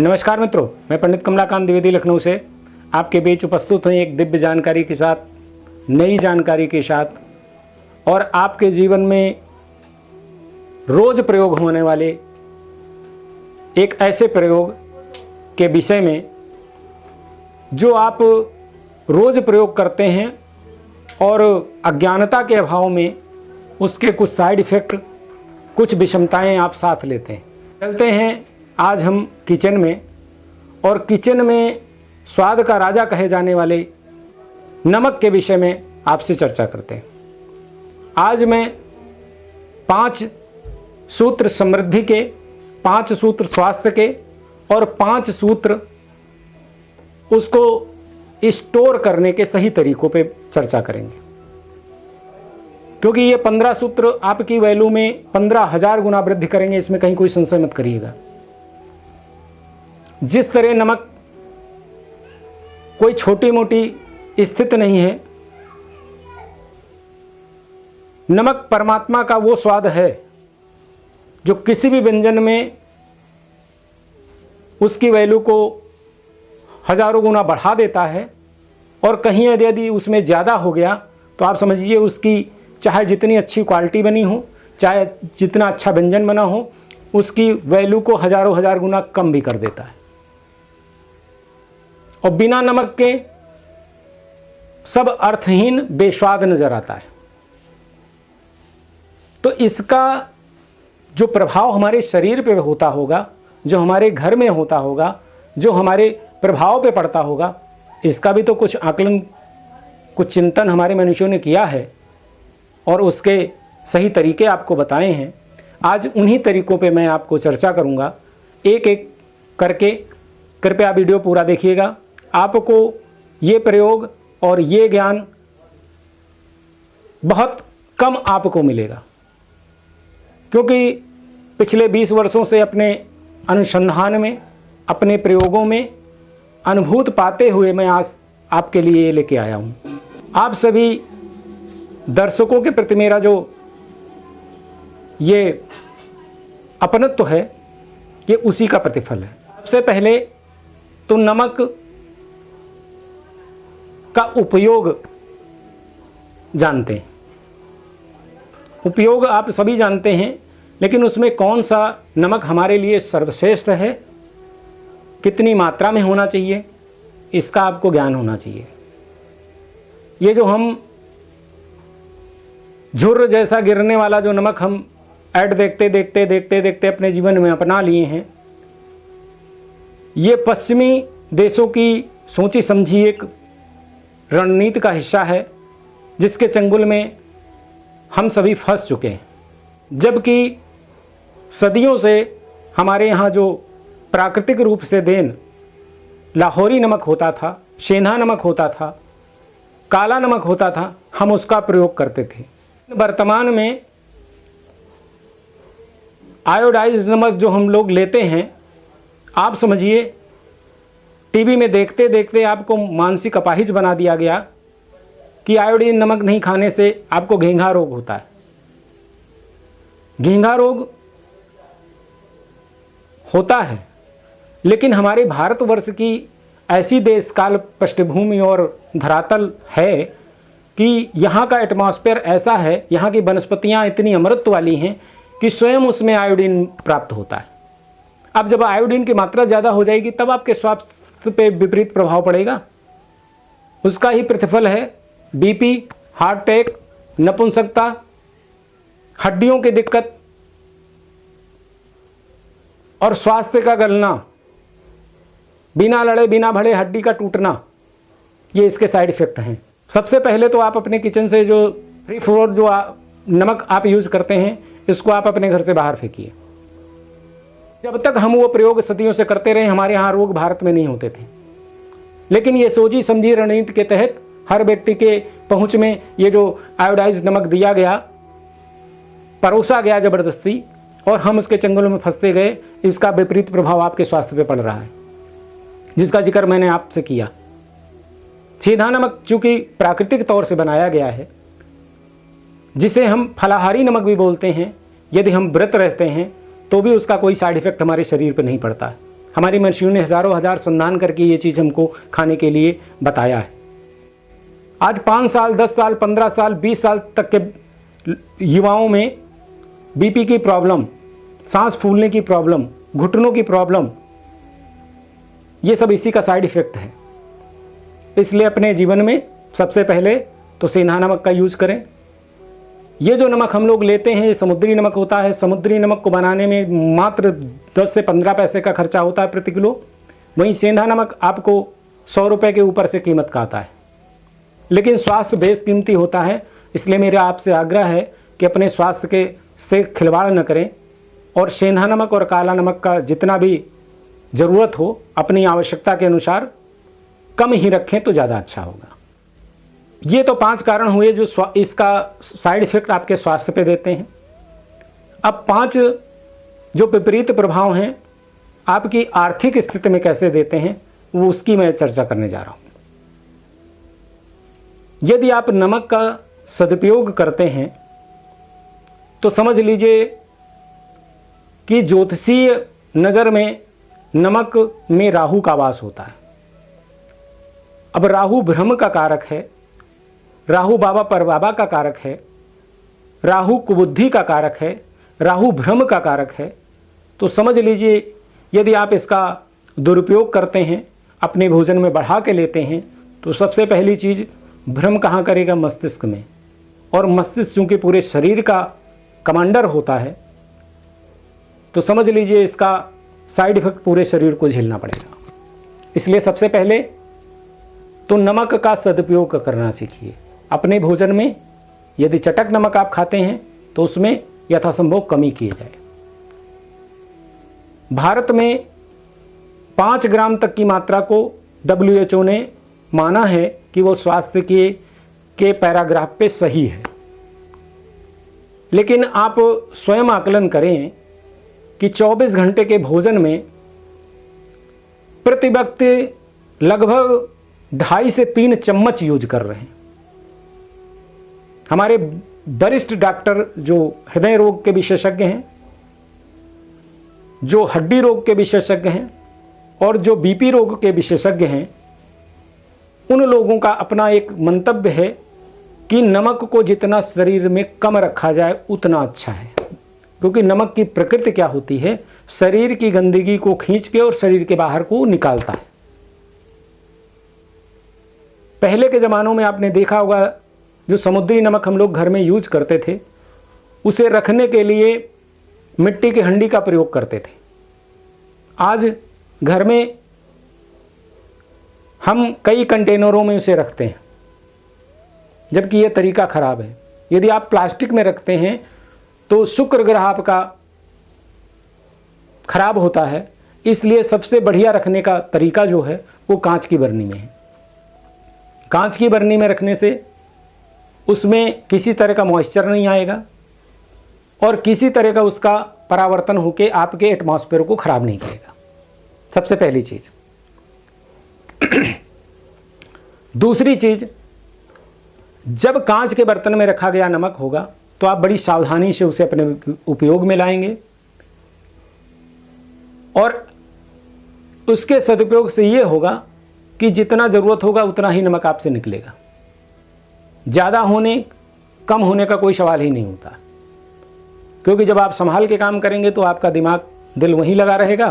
नमस्कार मित्रों, मैं पंडित कमलाकांत द्विवेदी लखनऊ से आपके बीच उपस्थित हूँ एक दिव्य जानकारी के साथ, नई जानकारी के साथ और आपके जीवन में रोज प्रयोग होने वाले एक ऐसे प्रयोग के विषय में जो आप रोज प्रयोग करते हैं और अज्ञानता के अभाव में उसके कुछ साइड इफ़ेक्ट, कुछ विषमताएं आप साथ लेते हैं। चलते हैं आज हम किचन में, और किचन में स्वाद का राजा कहे जाने वाले नमक के विषय में आपसे चर्चा करते हैं। आज मैं 5 सूत्र समृद्धि के, 5 सूत्र स्वास्थ्य के और 5 सूत्र उसको स्टोर करने के सही तरीकों पे चर्चा करेंगे, क्योंकि ये 15 सूत्र आपकी वैल्यू में 15,000 गुना वृद्धि करेंगे। इसमें कहीं कोई संशय मत करिएगा। जिस तरह नमक कोई छोटी मोटी स्थिति नहीं है, नमक परमात्मा का वो स्वाद है जो किसी भी व्यंजन में उसकी वैल्यू को हजारों गुना बढ़ा देता है। और कहीं यदि उसमें ज़्यादा हो गया तो आप समझिए उसकी चाहे जितनी अच्छी क्वालिटी बनी हो, चाहे जितना अच्छा व्यंजन बना हो, उसकी वैल्यू को हजारों हजार गुना कम भी कर देता है। और बिना नमक के सब अर्थहीन, बेस्वाद नजर आता है। तो इसका जो प्रभाव हमारे शरीर पे होता होगा, जो हमारे घर में होता होगा, जो हमारे प्रभाव पे पड़ता होगा, इसका भी तो कुछ आकलन, कुछ चिंतन हमारे मनुष्यों ने किया है और उसके सही तरीके आपको बताए हैं। आज उन्हीं तरीकों पे मैं आपको चर्चा करूंगा, एक एक करके। कृपया वीडियो पूरा देखिएगा। आपको ये प्रयोग और ये ज्ञान बहुत कम आपको मिलेगा, क्योंकि पिछले 20 वर्षों से अपने अनुसंधान में, अपने प्रयोगों में अनुभूत पाते हुए मैं आज आपके लिए ये लेके आया हूँ। आप सभी दर्शकों के प्रति मेरा जो ये अपनत्व है, ये उसी का प्रतिफल है। सबसे पहले तो नमक का उपयोग जानते हैं। उपयोग आप सभी जानते हैं, लेकिन उसमें कौन सा नमक हमारे लिए सर्वश्रेष्ठ है, कितनी मात्रा में होना चाहिए, इसका आपको ज्ञान होना चाहिए। ये जो हम झुर्र जैसा गिरने वाला जो नमक हम ऐड देखते देखते देखते देखते अपने जीवन में अपना लिए हैं, ये पश्चिमी देशों की सोची समझी एक रणनीति का हिस्सा है, जिसके चंगुल में हम सभी फंस चुके हैं। जबकि सदियों से हमारे यहाँ जो प्राकृतिक रूप से देन लाहौरी नमक होता था, सेंधा नमक होता था, काला नमक होता था, हम उसका प्रयोग करते थे। वर्तमान में आयोडाइज्ड नमक जो हम लोग लेते हैं, आप समझिए टीवी में देखते देखते आपको मानसिक अपाहिज बना दिया गया कि आयोडीन नमक नहीं खाने से आपको घेंघा रोग होता है। घेंघा रोग होता है, लेकिन हमारे भारतवर्ष की ऐसी देश काल पृष्ठभूमि और धरातल है कि यहाँ का एटमॉस्फेयर ऐसा है, यहाँ की वनस्पतियाँ इतनी अमृत वाली हैं कि स्वयं उसमें आयोडीन प्राप्त होता है। अब जब आयोडीन की मात्रा ज़्यादा हो जाएगी तब आपके स्वास्थ्य पे विपरीत प्रभाव पड़ेगा। उसका ही प्रतिफल है बीपी, हार्ट अटैक, नपुंसकता, हड्डियों की दिक्कत और स्वास्थ्य का गलना, बिना लड़े बिना भड़े हड्डी का टूटना। ये इसके साइड इफ़ेक्ट हैं। सबसे पहले तो आप अपने किचन से जो फ्री फ्लोर जो नमक आप यूज़ करते हैं, इसको आप अपने घर से बाहर फेंकिए। जब तक हम वो प्रयोग सदियों से करते रहे, हमारे यहाँ रोग भारत में नहीं होते थे। लेकिन ये सोची समझी रणनीति के तहत हर व्यक्ति के पहुँच में ये जो आयोडाइज्ड नमक दिया गया, परोसा गया ज़बरदस्ती, और हम उसके चंगुल में फंसते गए। इसका विपरीत प्रभाव आपके स्वास्थ्य पे पड़ रहा है, जिसका जिक्र मैंने आपसे किया। सीधा नमक चूँकि प्राकृतिक तौर से बनाया गया है, जिसे हम फलाहारी नमक भी बोलते हैं, यदि हम व्रत रहते हैं तो भी उसका कोई साइड इफ़ेक्ट हमारे शरीर पर नहीं पड़ता है। हमारी महर्षियों ने हजारों हजार संधान करके ये चीज़ हमको खाने के लिए बताया है। आज 5 साल, 10 साल, 15 साल, 20 साल तक के युवाओं में बीपी की प्रॉब्लम, सांस फूलने की प्रॉब्लम, घुटनों की प्रॉब्लम, ये सब इसी का साइड इफेक्ट है। इसलिए अपने जीवन में सबसे पहले तो सेंधा नमक का यूज करें। ये जो नमक हम लोग लेते हैं ये समुद्री नमक होता है। समुद्री नमक को बनाने में मात्र 10 से 15 पैसे का खर्चा होता है प्रति किलो। वहीं सेंधा नमक आपको 100 रुपये के ऊपर से कीमत का आता है, लेकिन स्वास्थ्य बेशकीमती होता है। इसलिए मेरा आपसे आग्रह है कि अपने स्वास्थ्य के से खिलवाड़ न करें और सेंधा नमक और काला नमक का जितना भी ज़रूरत हो अपनी आवश्यकता के अनुसार कम ही रखें तो ज़्यादा अच्छा होगा। ये तो 5 कारण हुए जो इसका साइड इफेक्ट आपके स्वास्थ्य पे देते हैं। अब 5 जो विपरीत प्रभाव हैं आपकी आर्थिक स्थिति में कैसे देते हैं वो उसकी मैं चर्चा करने जा रहा हूँ। यदि आप नमक का सदुपयोग करते हैं तो समझ लीजिए कि ज्योतिषीय नज़र में नमक में राहु का वास होता है। अब राहु भ्रम का कारक है, राहु बाबा परबाबा का कारक है, राहु कुबुद्धि का कारक है, राहु भ्रम का कारक है। तो समझ लीजिए यदि आप इसका दुरुपयोग करते हैं, अपने भोजन में बढ़ा के लेते हैं, तो सबसे पहली चीज़ भ्रम कहाँ करेगा? मस्तिष्क में। और मस्तिष्क चूँकि पूरे शरीर का कमांडर होता है तो समझ लीजिए इसका साइड इफेक्ट पूरे शरीर को झेलना पड़ेगा। इसलिए सबसे पहले तो नमक का सदुपयोग करना सीखिए अपने भोजन में। यदि चटक नमक आप खाते हैं तो उसमें यथासंभव कमी की जाए। भारत में 5 ग्राम तक की मात्रा को WHO ने माना है कि वो स्वास्थ्य के पैराग्राफ पे सही है, लेकिन आप स्वयं आकलन करें कि 24 घंटे के भोजन में प्रति व्यक्ति लगभग 2.5 से 3 चम्मच यूज कर रहे हैं। हमारे वरिष्ठ डॉक्टर जो हृदय रोग के विशेषज्ञ हैं, जो हड्डी रोग के विशेषज्ञ हैं और जो बीपी रोग के विशेषज्ञ हैं, उन लोगों का अपना एक मंतव्य है कि नमक को जितना शरीर में कम रखा जाए उतना अच्छा है। क्योंकि नमक की प्रकृति क्या होती है? शरीर की गंदगी को खींच के और शरीर के बाहर को निकालता है। पहले के ज़मानों में आपने देखा होगा जो समुद्री नमक हम लोग घर में यूज करते थे, उसे रखने के लिए मिट्टी की हंडी का प्रयोग करते थे। आज घर में हम कई कंटेनरों में उसे रखते हैं, जबकि यह तरीका खराब है। यदि आप प्लास्टिक में रखते हैं तो शुक्र ग्रह आपका खराब होता है। इसलिए सबसे बढ़िया रखने का तरीका जो है वो कांच की बरनी में है। कांच की बरनी में रखने से उसमें किसी तरह का मॉइस्चर नहीं आएगा और किसी तरह का उसका परावर्तन होकर आपके एटमॉस्फेयर को खराब नहीं करेगा। सबसे पहली चीज़। दूसरी चीज़, जब कांच के बर्तन में रखा गया नमक होगा तो आप बड़ी सावधानी से उसे अपने उपयोग में लाएंगे और उसके सदुपयोग से ये होगा कि जितना ज़रूरत होगा उतना ही नमक आपसे निकलेगा। ज़्यादा होने कम होने का कोई सवाल ही नहीं होता, क्योंकि जब आप संभाल के काम करेंगे तो आपका दिमाग दिल वहीं लगा रहेगा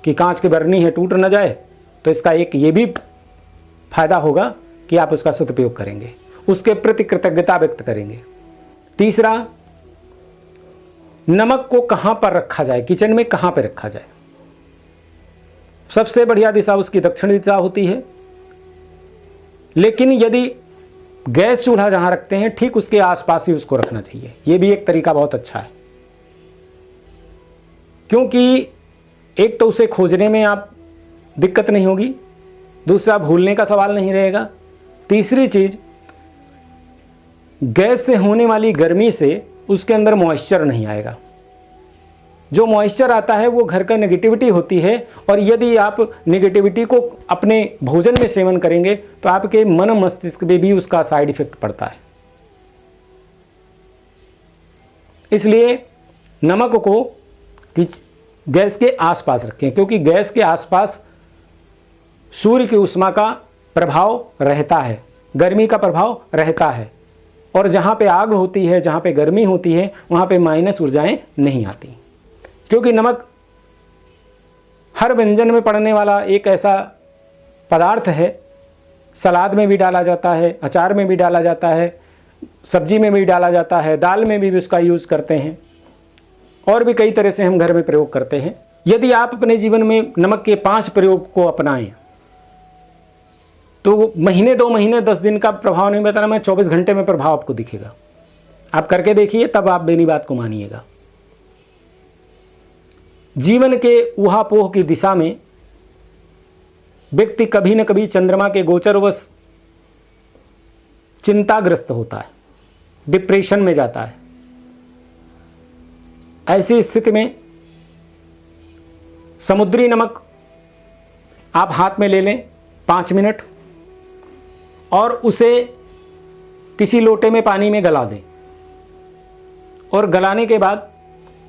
कि कांच की बरनी है, टूट न जाए। तो इसका एक ये भी फायदा होगा कि आप उसका सदुपयोग करेंगे, उसके प्रति कृतज्ञता व्यक्त करेंगे। तीसरा, नमक को कहाँ पर रखा जाए, किचन में कहाँ पर रखा जाए। सबसे बढ़िया दिशा उसकी दक्षिण दिशा होती है, लेकिन यदि गैस चूल्हा जहाँ रखते हैं ठीक उसके आसपास ही उसको रखना चाहिए। ये भी एक तरीका बहुत अच्छा है, क्योंकि एक तो उसे खोजने में आप दिक्कत नहीं होगी, दूसरा भूलने का सवाल नहीं रहेगा। तीसरी चीज़, गैस से होने वाली गर्मी से उसके अंदर मॉइस्चर नहीं आएगा। जो मॉइस्चर आता है वो घर का नेगेटिविटी होती है, और यदि आप नेगेटिविटी को अपने भोजन में सेवन करेंगे तो आपके मन मस्तिष्क में भी उसका साइड इफेक्ट पड़ता है। इसलिए नमक को गैस के आसपास रखें, क्योंकि गैस के आसपास सूर्य की ऊष्मा का प्रभाव रहता है, गर्मी का प्रभाव रहता है, और जहाँ पे आग होती है, जहाँ पे गर्मी होती है, वहाँ पे माइनस ऊर्जाएं नहीं आती। क्योंकि नमक हर व्यंजन में पड़ने वाला एक ऐसा पदार्थ है, सलाद में भी डाला जाता है, अचार में भी डाला जाता है, सब्जी में भी डाला जाता है, दाल में भी उसका यूज़ करते हैं, और भी कई तरह से हम घर में प्रयोग करते हैं। यदि आप अपने जीवन में नमक के 5 प्रयोग को अपनाएं तो महीने 2 महीने 10 दिन का प्रभाव नहीं बताना, मैं 24 घंटे में प्रभाव आपको दिखेगा। आप करके देखिए, तब आप मेरी बात को मानिएगा। जीवन के ऊहापोह की दिशा में व्यक्ति कभी न कभी चंद्रमा के गोचरवश चिंताग्रस्त होता है, डिप्रेशन में जाता है। ऐसी स्थिति में समुद्री नमक आप हाथ में ले लें 5 मिनट, और उसे किसी लोटे में पानी में गला दें, और गलाने के बाद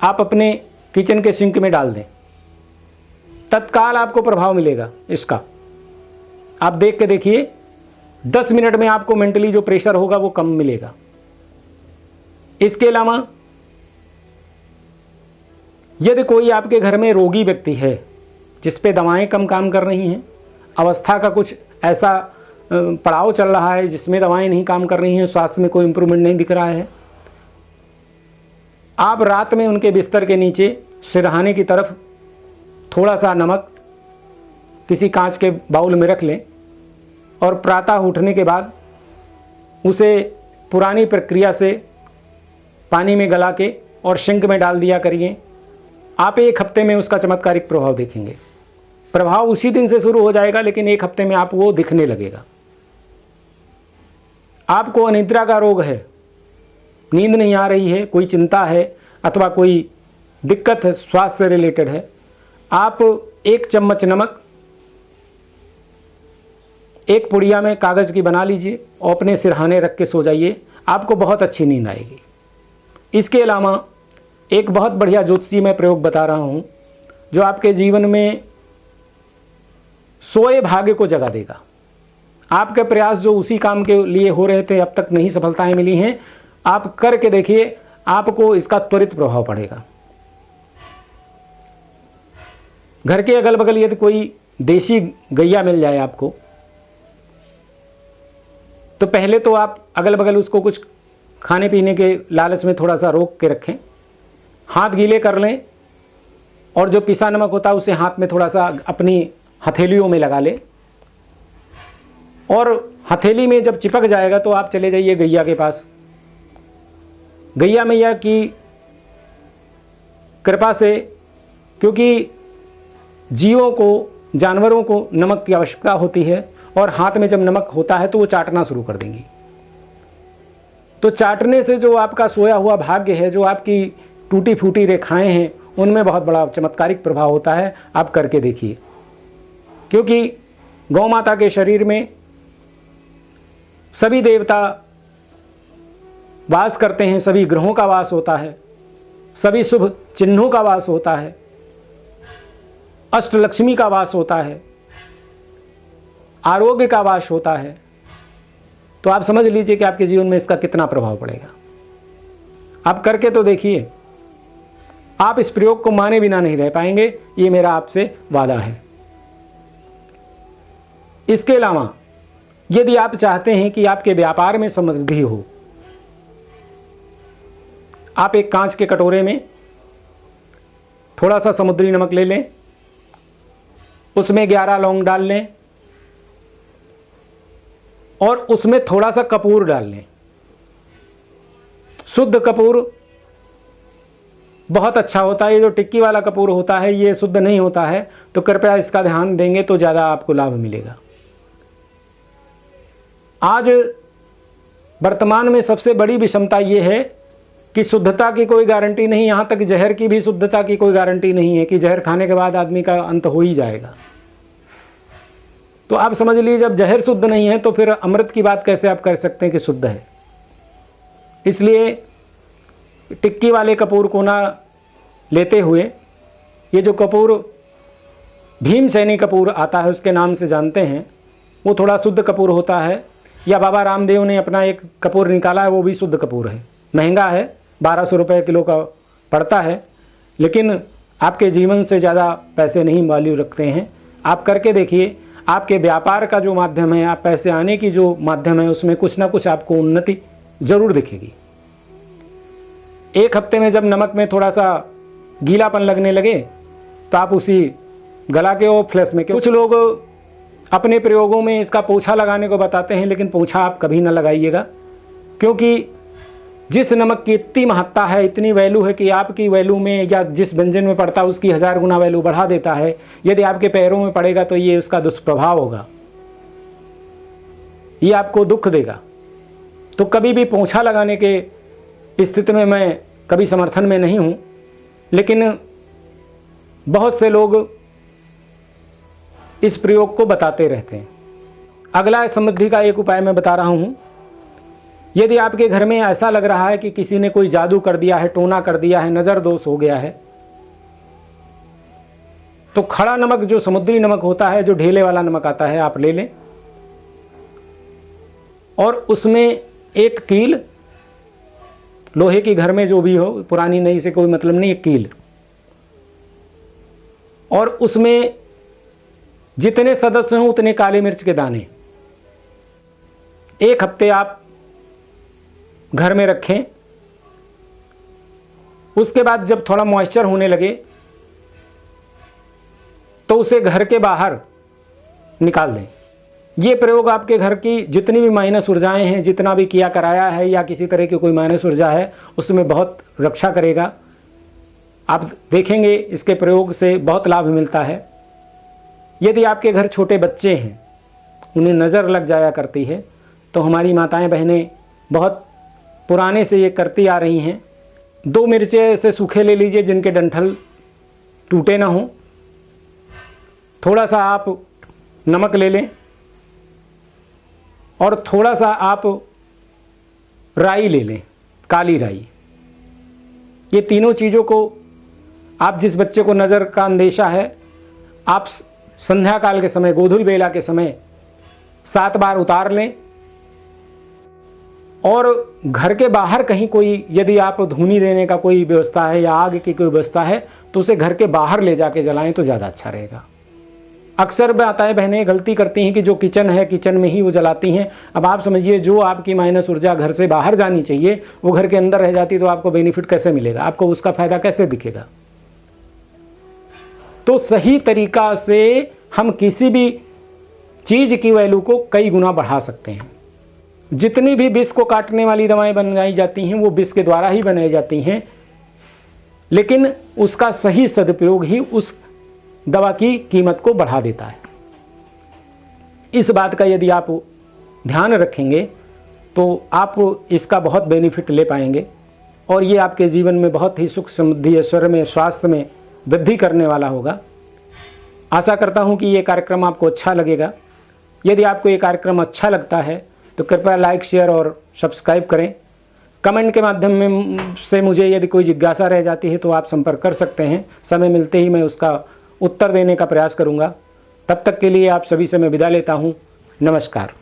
आप अपने किचन के सिंक में डाल दें। तत्काल आपको प्रभाव मिलेगा इसका। आप देख के देखिए, 10 मिनट में आपको मेंटली जो प्रेशर होगा वो कम मिलेगा। इसके अलावा यदि कोई आपके घर में रोगी व्यक्ति है जिस पे दवाएं कम काम कर रही हैं, अवस्था का कुछ ऐसा पड़ाव चल रहा है जिसमें दवाएं नहीं काम कर रही हैं, स्वास्थ्य में कोई इंप्रूवमेंट नहीं दिख रहा है, आप रात में उनके बिस्तर के नीचे सिरहाने की तरफ थोड़ा सा नमक किसी कांच के बाउल में रख लें, और प्रातः उठने के बाद उसे पुरानी प्रक्रिया से पानी में गला के और सिंक में डाल दिया करिए। आप 1 हफ्ते में उसका चमत्कारिक प्रभाव देखेंगे। प्रभाव उसी दिन से शुरू हो जाएगा, लेकिन 1 हफ्ते में आप वो दिखने लगेगा। आपको अनिद्रा का रोग है, नींद नहीं आ रही है, कोई चिंता है अथवा कोई दिक्कत है स्वास्थ्य से रिलेटेड है, आप 1 चम्मच नमक एक पुड़िया में कागज़ की बना लीजिए और अपने सिरहाने रख के सो जाइए, आपको बहुत अच्छी नींद आएगी। इसके अलावा एक बहुत बढ़िया ज्योतिषी मैं प्रयोग बता रहा हूँ जो आपके जीवन में सोए भाग्य को जगा देगा। आपके प्रयास जो उसी काम के लिए हो रहे थे, अब तक नहीं सफलताएं मिली हैं, आप करके देखिए, आपको इसका त्वरित प्रभाव पड़ेगा। घर के अगल बगल यदि कोई देसी गैया मिल जाए आपको, तो पहले तो आप अगल बगल उसको कुछ खाने पीने के लालच में थोड़ा सा रोक के रखें, हाथ गीले कर लें, और जो पिसा नमक होता है उसे हाथ में थोड़ा सा अपनी हथेलियों में लगा लें, और हथेली में जब चिपक जाएगा तो आप चले जाइए गैया के पास। गैया मैया की कृपा से, क्योंकि जीवों को, जानवरों को नमक की आवश्यकता होती है, और हाथ में जब नमक होता है तो वो चाटना शुरू कर देंगी। तो चाटने से जो आपका सोया हुआ भाग्य है, जो आपकी टूटी फूटी रेखाएं हैं, उनमें बहुत बड़ा चमत्कारिक प्रभाव होता है। आप करके देखिए, क्योंकि गौ माता के शरीर में सभी देवता वास करते हैं, सभी ग्रहों का वास होता है, सभी शुभ चिन्हों का वास होता है, अष्टलक्ष्मी का वास होता है, आरोग्य का वास होता है। तो आप समझ लीजिए कि आपके जीवन में इसका कितना प्रभाव पड़ेगा। आप करके तो देखिए, आप इस प्रयोग को माने बिना नहीं रह पाएंगे, ये मेरा आपसे वादा है। इसके अलावा यदि आप चाहते हैं कि आपके व्यापार में समृद्धि हो, आप एक कांच के कटोरे में थोड़ा सा समुद्री नमक ले लें, उसमें 11 लौंग डाल लें, और उसमें थोड़ा सा कपूर डाल लें। शुद्ध कपूर बहुत अच्छा होता है, ये जो टिक्की वाला कपूर होता है ये शुद्ध नहीं होता है, तो कृपया इसका ध्यान देंगे तो ज़्यादा आपको लाभ मिलेगा। आज वर्तमान में सबसे बड़ी विषमता ये है कि शुद्धता की कोई गारंटी नहीं, यहाँ तक जहर की भी शुद्धता की कोई गारंटी नहीं है कि जहर खाने के बाद आदमी का अंत हो ही जाएगा। तो आप समझ लीजिए, जब जहर शुद्ध नहीं है तो फिर अमृत की बात कैसे आप कर सकते हैं कि शुद्ध है। इसलिए टिक्की वाले कपूर को ना लेते हुए ये जो कपूर भीमसेनी कपूर आता है उसके नाम से जानते हैं, वो थोड़ा शुद्ध कपूर होता है। या बाबा रामदेव ने अपना एक कपूर निकाला है, वो भी शुद्ध कपूर है। महंगा है, 1200 रुपये किलो का पड़ता है, लेकिन आपके जीवन से ज़्यादा पैसे नहीं वैल्यू रखते हैं। आप करके देखिए, आपके व्यापार का जो माध्यम है, आप पैसे आने की जो माध्यम है, उसमें कुछ ना कुछ आपको उन्नति ज़रूर दिखेगी। एक हफ्ते में जब नमक में थोड़ा सा गीलापन लगने लगे तो आप उसी गला के और फ्लैश में, कुछ लोग अपने प्रयोगों में इसका पोछा लगाने को बताते हैं, लेकिन पोछा आप कभी ना लगाइएगा, क्योंकि जिस नमक की इतनी महत्ता है, इतनी वैल्यू है कि आपकी वैल्यू में या जिस व्यंजन में पड़ता है उसकी 1000 गुना वैल्यू बढ़ा देता है। यदि आपके पैरों में पड़ेगा तो ये उसका दुष्प्रभाव होगा, ये आपको दुख देगा। तो कभी भी पोछा लगाने के स्थिति में मैं कभी समर्थन में नहीं हूँ, लेकिन बहुत से लोग इस प्रयोग को बताते रहते हैं। अगला समृद्धि का एक उपाय मैं बता रहा हूँ। यदि आपके घर में ऐसा लग रहा है कि किसी ने कोई जादू कर दिया है, टोना कर दिया है, नज़र दोष हो गया है, तो खड़ा नमक, जो समुद्री नमक होता है, जो ढेले वाला नमक आता है, आप ले लें और उसमें एक कील, लोहे की घर में जो भी हो, पुरानी नई से कोई मतलब नहीं, एक कील, और उसमें जितने सदस्य हों उतने काली मिर्च के दाने 1 हफ्ते आप घर में रखें। उसके बाद जब थोड़ा मॉइस्चर होने लगे तो उसे घर के बाहर निकाल दें। ये प्रयोग आपके घर की जितनी भी माइनस ऊर्जाएं हैं, जितना भी किया कराया है या किसी तरह की कोई माइनस ऊर्जा है, उसमें बहुत रक्षा करेगा। आप देखेंगे इसके प्रयोग से बहुत लाभ मिलता है। यदि आपके घर छोटे बच्चे हैं, उन्हें नज़र लग जाया करती है, तो हमारी माताएं बहनें बहुत पुराने से ये करती आ रही हैं। 2 मिर्चे ऐसे सूखे ले लीजिए जिनके डंठल टूटे ना हों, थोड़ा सा आप नमक ले लें और थोड़ा सा आप राई ले लें, काली राई। ये तीनों चीज़ों को आप, जिस बच्चे को नज़र का अंदेशा है, आप संध्या काल के समय, गोधूल बेला के समय 7 बार उतार लें और घर के बाहर कहीं कोई, यदि आप धूनी देने का कोई व्यवस्था है या आग की कोई व्यवस्था है, तो उसे घर के बाहर ले जाके जलाएं तो ज़्यादा अच्छा रहेगा। अक्सर माताएं बहनें गलती करती हैं कि जो किचन है, किचन में ही वो जलाती हैं। अब आप समझिए, जो आपकी माइनस ऊर्जा घर से बाहर जानी चाहिए वो घर के अंदर रह जाती, तो आपको बेनिफिट कैसे मिलेगा, आपको उसका फायदा कैसे दिखेगा। तो सही तरीका से हम किसी भी चीज़ की वैल्यू को कई गुना बढ़ा सकते हैं। जितनी भी विष को काटने वाली दवाएं बनाई जाती हैं वो विष के द्वारा ही बनाई जाती हैं, लेकिन उसका सही सदुपयोग ही उस दवा की कीमत को बढ़ा देता है। इस बात का यदि आप ध्यान रखेंगे तो आप इसका बहुत बेनिफिट ले पाएंगे और ये आपके जीवन में बहुत ही सुख समृद्धि, ऐश्वर्य में, स्वास्थ्य में वृद्धि करने वाला होगा। आशा करता हूँ कि ये कार्यक्रम आपको अच्छा लगेगा। यदि आपको ये कार्यक्रम अच्छा लगता है तो कृपया लाइक, शेयर और सब्सक्राइब करें। कमेंट के माध्यम में से मुझे यदि कोई जिज्ञासा रह जाती है तो आप संपर्क कर सकते हैं। समय मिलते ही मैं उसका उत्तर देने का प्रयास करूंगा। तब तक के लिए आप सभी से मैं विदा लेता हूं। नमस्कार।